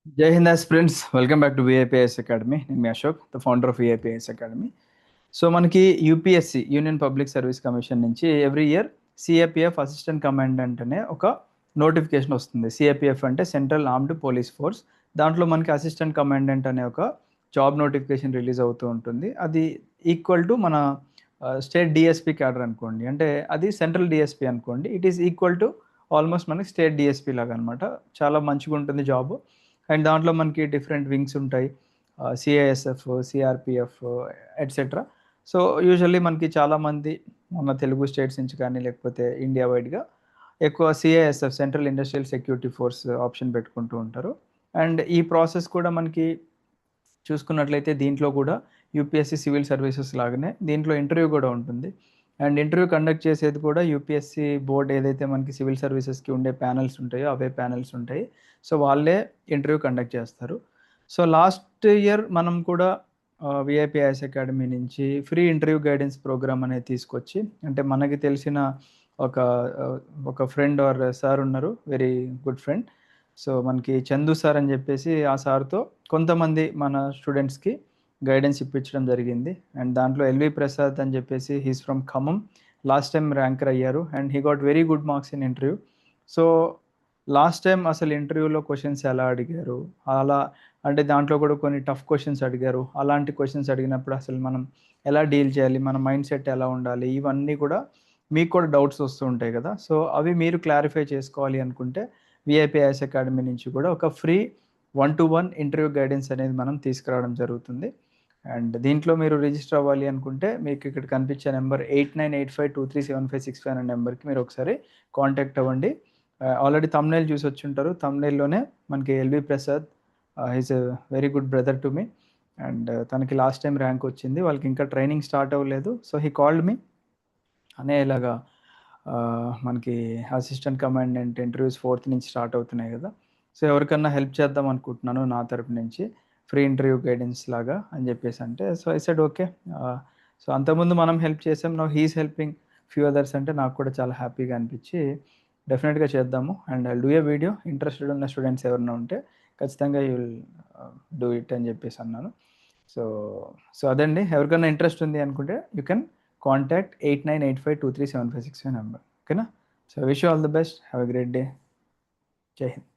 Jai Hind aspirants, welcome back to VIPS Academy. నేను మీ Ashok, the founder of VIPS Academy. So మనకి UPSC union public service commission నుంచి every year CAPF assistant commandant అనే ఒక notification వస్తుంది. CAPF అంటే central armed police force. దాంట్లో మనకి అసిస్టెంట్ కమాండెంట్ అనే ఒక జాబ్ నోటిఫికేషన్ రిలీజ్ అవుతూ ఉంటుంది. అది ఈక్వల్ టు మన స్టేట్ డిఎస్పి క్యాడర్ అనుకోండి, అంటే అది సెంట్రల్ డిఎస్పి అనుకోండి. It is equal to almost మనకి స్టేట్ డిఎస్పి లాగా అనమాట. చాలా మంచిగా ఉంటుంది జాబ్. అండ్ దాంట్లో మనకి డిఫరెంట్ వింగ్స్ ఉంటాయి, CISF, CRPF etcetera. So usually మనకి చాలామంది మన తెలుగు స్టేట్స్ నుంచి కానీ లేకపోతే ఇండియా వైడ్గా ఎక్కువ CISF central industrial security force option పెట్టుకుంటూ ఉంటారు. అండ్ ఈ ప్రాసెస్ కూడా మనకి చూసుకున్నట్లయితే దీంట్లో కూడా యూపీఎస్సి సివిల్ సర్వీసెస్ లాగానే దీంట్లో ఇంటర్వ్యూ కూడా ఉంటుంది. అండ్ ఇంటర్వ్యూ కండక్ట్ చేసేది కూడా యూపీఎస్సి బోర్డ్ ఏదైతే మనకి సివిల్ సర్వీసెస్కి ఉండే ప్యానల్స్ ఉంటాయో అవే ప్యానల్స్ ఉంటాయి. సో వాళ్ళే ఇంటర్వ్యూ కండక్ట్ చేస్తారు. సో లాస్ట్ ఇయర్ మనం కూడా విఐపిఐఎస్ అకాడమీ నుంచి ఫ్రీ ఇంటర్వ్యూ గైడెన్స్ ప్రోగ్రామ్ అనేది తీసుకొచ్చి, అంటే మనకి తెలిసిన ఒక ఒక ఫ్రెండ్ ఆర్ సార్ ఉన్నారు, వెరీ గుడ్ ఫ్రెండ్. సో మనకి చందు సార్ అని చెప్పేసి ఆ సార్తో కొంతమంది మన స్టూడెంట్స్కి గైడెన్స్ ఇప్పించడం జరిగింది. అండ్ దాంట్లో ఎల్వి ప్రసాద్ అని చెప్పేసి he's from Khammam, last time ranker అయ్యారు and he got very good marks in interview. So last time అసలు ఇంటర్వ్యూలో క్వశ్చన్స్ ఎలా అడిగారు, అలా అంటే దాంట్లో కూడా కొన్ని టఫ్ క్వశ్చన్స్ అడిగారు. అలాంటి క్వశ్చన్స్ అడిగినప్పుడు అసలు మనం ఎలా డీల్ చేయాలి, మన మైండ్ సెట్ ఎలా ఉండాలి, ఇవన్నీ కూడా మీకు కూడా డౌట్స్ వస్తూ ఉంటాయి కదా. సో అవి మీరు క్లారిఫై చేసుకోవాలి అనుకుంటే విఐపిఐఎస్ అకాడమీ నుంచి కూడా ఒక ఫ్రీ 1-to-1 ఇంటర్వ్యూ గైడెన్స్ అనేది మనం తీసుకురావడం జరుగుతుంది. అండ్ దీంట్లో మీరు రిజిస్టర్ అవ్వాలి అనుకుంటే మీకు ఇక్కడ కనిపించే నెంబర్ 8985237565 అనే నెంబర్కి మీరు ఒకసారి కాంటాక్ట్ అవ్వండి. ఆల్రెడీ తమ్నైల్ చూసి వచ్చి ఉంటారు. తమ్నైల్లోనే మనకి L V Prasad is a very good brother to me. And తనకి లాస్ట్ టైం ర్యాంక్ వచ్చింది, వాళ్ళకి ఇంకా ట్రైనింగ్ స్టార్ట్ అవ్వలేదు. సో హీ కాల్డ్ మీ అనే ఇలాగా మనకి అసిస్టెంట్ కమాండెంట్ ఇంటర్వ్యూస్ 4th నుంచి స్టార్ట్ అవుతున్నాయి కదా. సో ఎవరికన్నా హెల్ప్ చేద్దాం అనుకుంటున్నాను నా తరపు నుంచి, ఫ్రీ ఇంటర్వ్యూ గైడెన్స్ లాగా అని చెప్పేసి అంటే. So I said okay. So అంతకుముందు మనం హెల్ప్ చేసాం, now he's helping few others అంటే నాకు కూడా చాలా హ్యాపీగా అనిపించి డెఫినెట్గా చేద్దాము. And I do a video, interested ఉన్న స్టూడెంట్స్ ఎవరైనా ఉంటే ఖచ్చితంగా యూ విల్ డూ ఇట్ అని చెప్పేసి అన్నాను. సో సో అదండి, ఎవరికైనా ఇంట్రెస్ట్ ఉంది అనుకుంటే యూ కెన్ కాంటాక్ట్ 8985237565 నెంబర్. ఓకేనా? So wish you all the best, have a great day. జై హింద్.